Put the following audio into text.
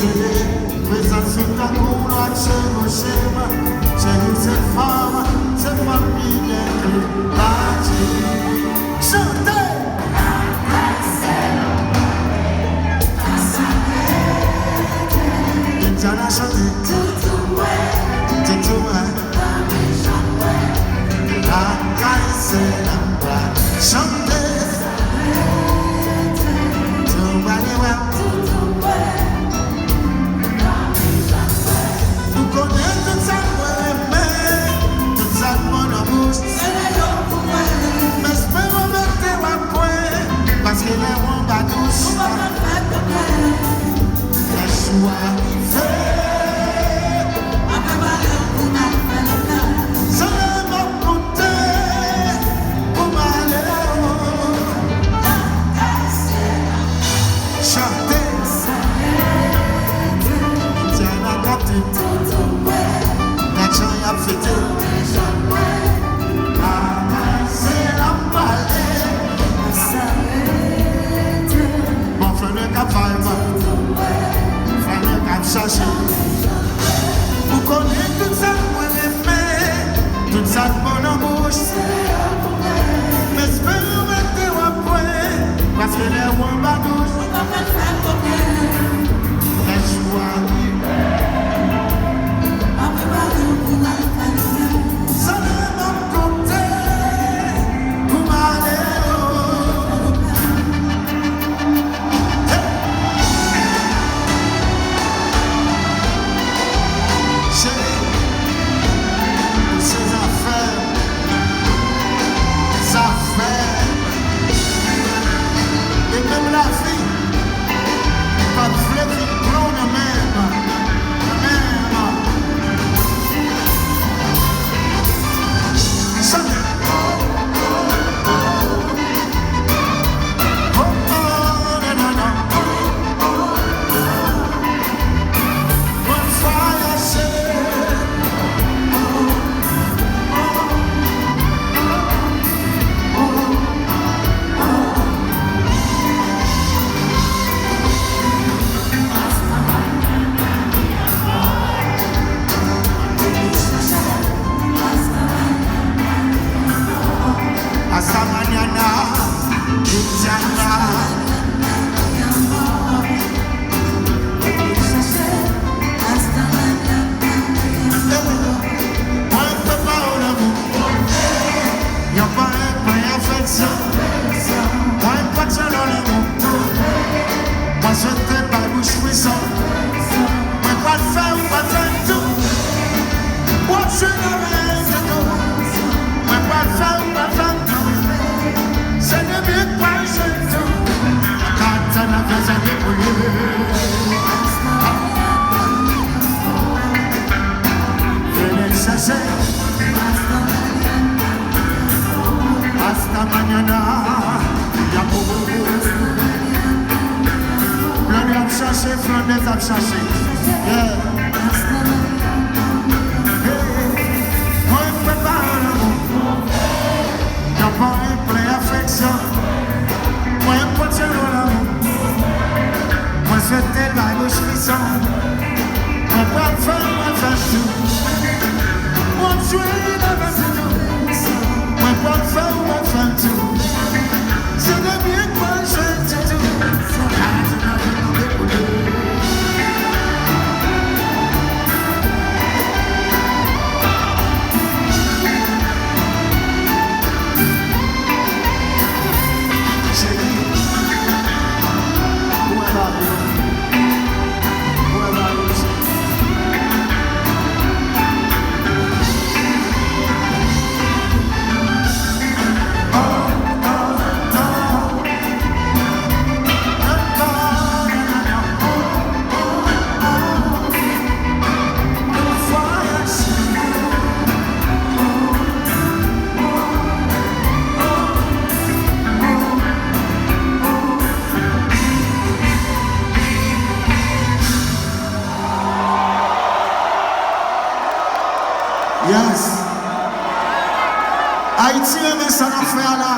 Présence sur ta couloir, c'est cette femme qui vient de partir. Chantez! Indiana chanté. Tutoué. La caisse la bas. Chantez. Nous connaissons tout ça, mais tout ça, mon amour. Mais espérons mettre à point, parce que les ronds va douce. Les choix faits. Ça m'a coûté pour m'aller. Chanter. L'argent y a fêté. C'est la palette. Mon frère ne cap faire frère ne cap chercher. Vous connaissez tout ça, moi j'aime tout ça de mon amour. Mais je peux vous mettre au point, parce que les rois badouches. Les joies. Hasta mañana, ya Fleury a cherché, Flanders a cherché. Moi, je prépare l'amour. Y'a pas une pleine affection. Moi, je prépare l'amour. Moi, je fais tel bail de frisson. Moi, je faire tout. Moi, je suis là, c'est tout. Moi, je faire tout. C'est de bien que moi, je fais tout. Yes. Haïti, mais ça n'a fait là.